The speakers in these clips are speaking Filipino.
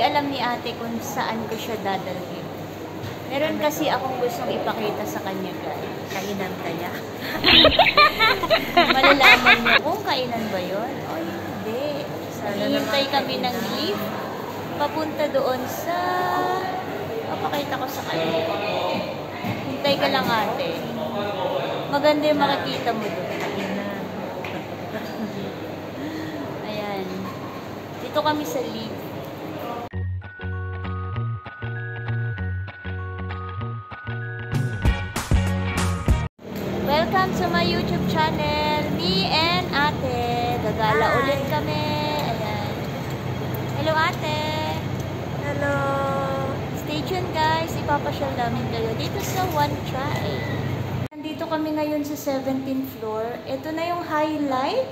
alam ni ate kung saan ko siya dadalhin. Meron kasi akong gustong ipakita sa kanya, guys. Kainan kaya? Malalaman mo kung kainan ba yun o hindi. Hihintay kami ng lift papunta doon sa... Papakita ko sa kanya. Hintay ka lang, ate. Maganda yung makikita mo doon. Ayan. Dito kami sa lift. Welcome to my YouTube channel. Me and ate. Gagala ulit kami. Ayan. Hello, ate. Hello. Stay tuned, guys. Ipapasyal namin kayo dito sa One Try. Nandito kami ngayon sa 17th floor. Ito na yung highlight.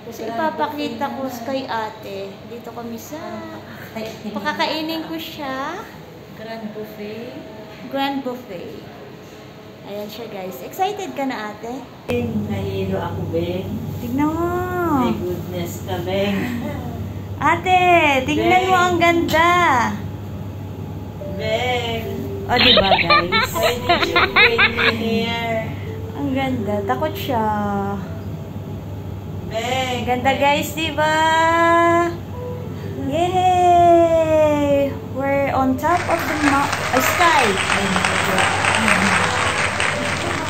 Kasi ipapakita ko kay ate. Dito kami sa... Pakakainin ko siya. Grand buffet. Grand buffet. Ayan siya, guys. Excited ka na, ate? Nahilo ako, Beng. Tignan mo. My goodness ka, Beng. Ate, tignan mo ang ganda. Beng. O, diba, guys? Why did you bring me here? Ang ganda. Takot siya. Beng. Ang ganda, guys, diba? Yay! We're on top of the sky.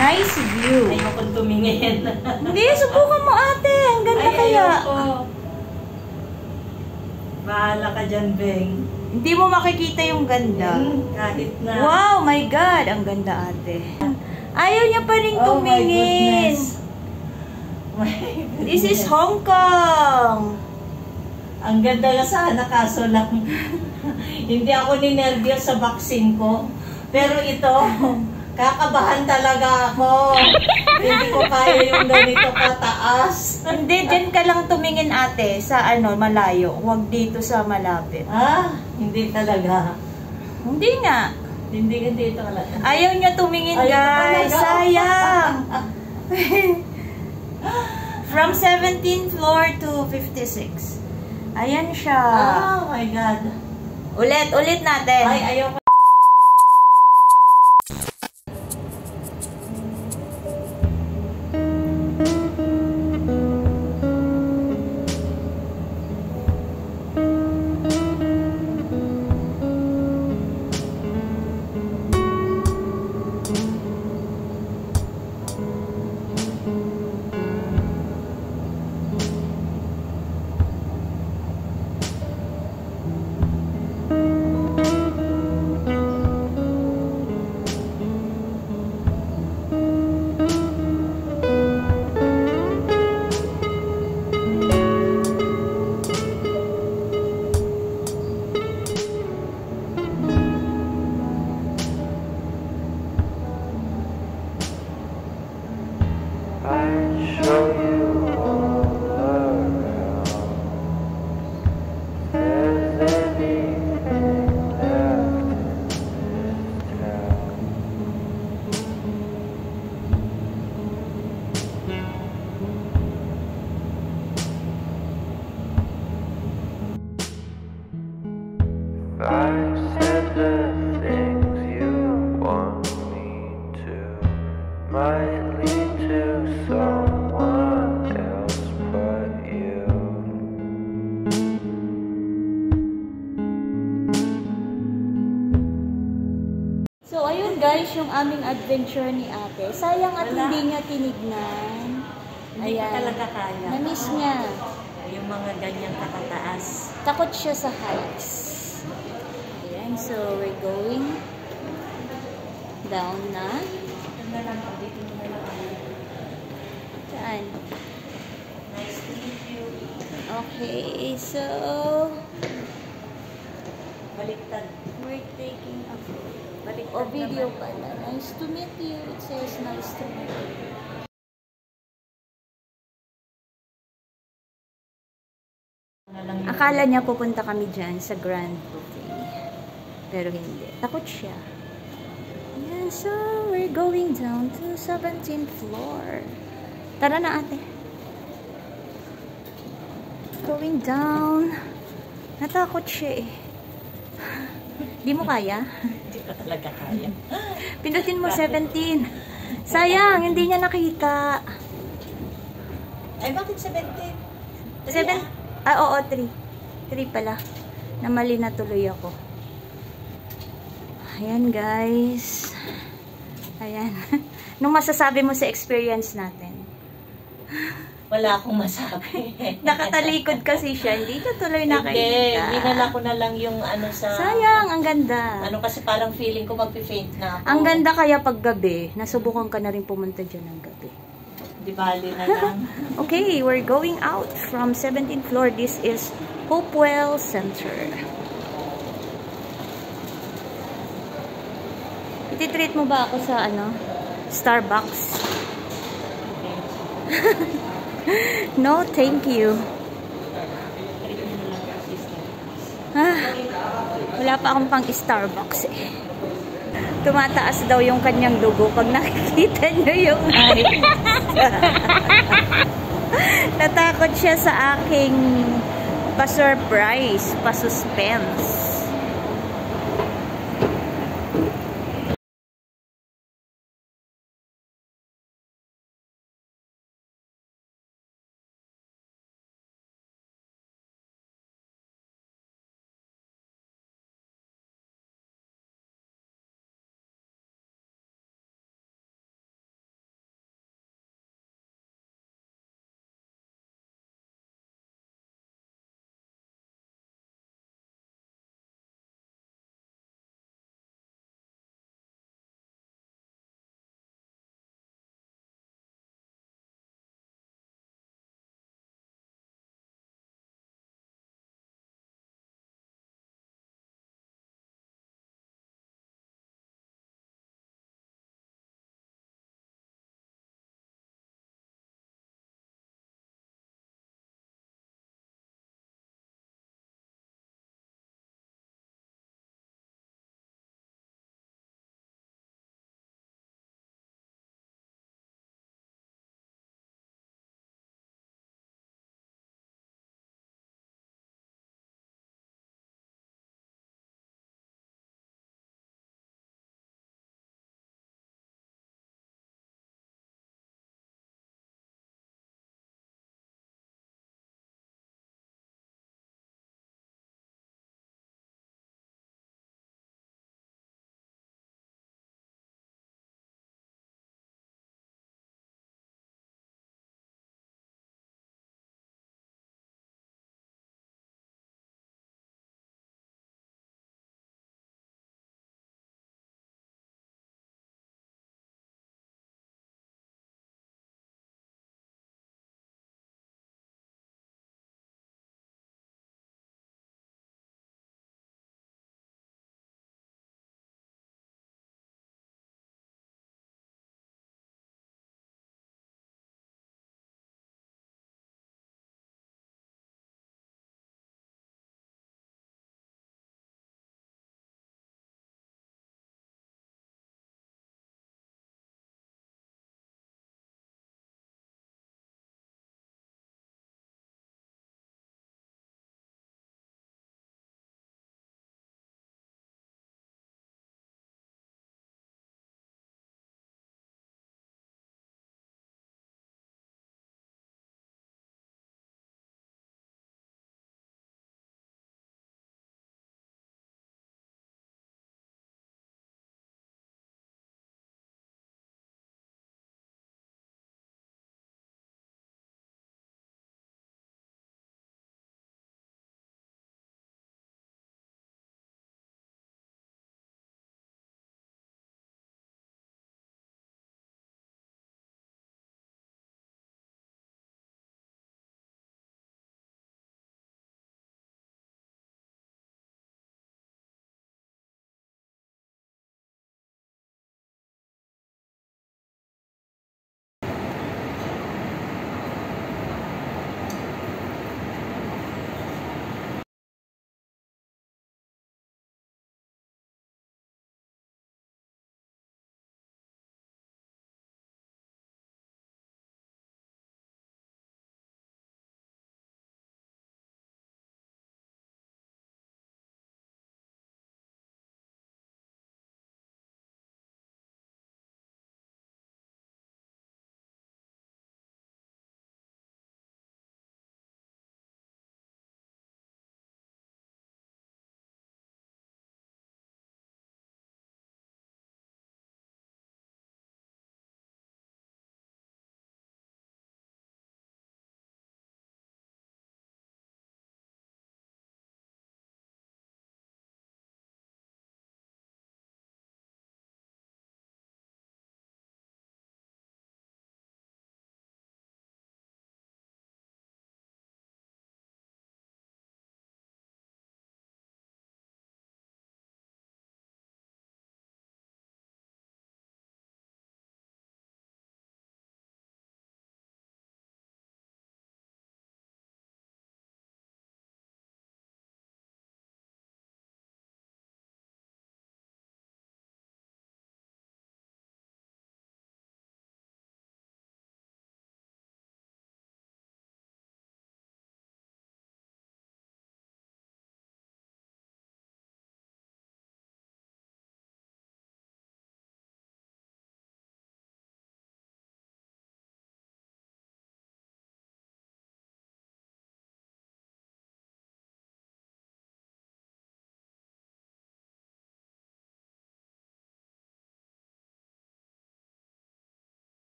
Nice view. Ayokong tumingin. Hindi, subukan mo, ate. Ang ganda kaya. Ayoko. Bahala ka dyan, Beng. Hindi mo makikita yung ganda. Kahit na. Wow, my God. Ang ganda, ate. Ayaw niya pa rin tumingin. My goodness. This is Hong Kong. Ang ganda nga sana, kaso lang. Hindi ako ninervyos sa vaccine ko. Pero ito, kakabahan talaga ako. Hindi ko kaya yung ganito kataas. Hindi, dyan ka lang tumingin, ate, sa malayo. Huwag dito sa malapit. Hindi talaga. Hindi nga. Hindi dito talaga. Ayaw niya tumingin, guys. Sayang. From 17th floor to 56. Ayan siya. Oh my God. Ulit natin. Ay, ayoko. I said the things you want me to might lead to someone else but you. So, ayun guys, yung aming adventure ni ate. Sayang at hindi niya tinignan. Hindi ko talaga kaya. Na-miss niya. Yung mga ganyang katataas. Takot siya sa heights. Ayan, so we're going down na. Ito na lang, dito na lang. Saan? Nice to meet you. Okay, so Baliktad. we're taking a Baliktad video pala. Nice to meet you. It says nice to meet you. Akala niya pupunta kami dyan sa Grand Buffet. Pero hindi. Takot siya. Ayan, so we're going down to 17th floor. Tara na, ate. Going down. Natakot siya eh. Di mo kaya? Hindi ko talaga kaya. Pindutin mo 17. Sayang, hindi niya nakita. Ay, bakit 17? 7? Oo, 3. 3 pala. Namali na tuloy ako. Ayan, guys. Ayan. Nung masasabi mo sa experience natin? Wala akong masabi. Nakatalikod kasi siya. Hindi ka tuloy nakita. Hindi, minala ko na lang yung ano sa... Sayang, ang ganda. Ano kasi parang feeling ko magpi-faint na ako. Ang ganda kaya pag gabi. Nasubukan ka na rin pumunta dyan ng gabi. Di bali na lang. Okay, we're going out from 17th floor. This is Hopewell Center. Ititreat mo ba ako sa ano? Starbucks? No, thank you. Wala pa akong pang Starbucks eh. Tumataas daw yung kanyang dugo pag nakikita nyo yung eyes. Natakot siya sa aking pa-surprise, pa-suspense.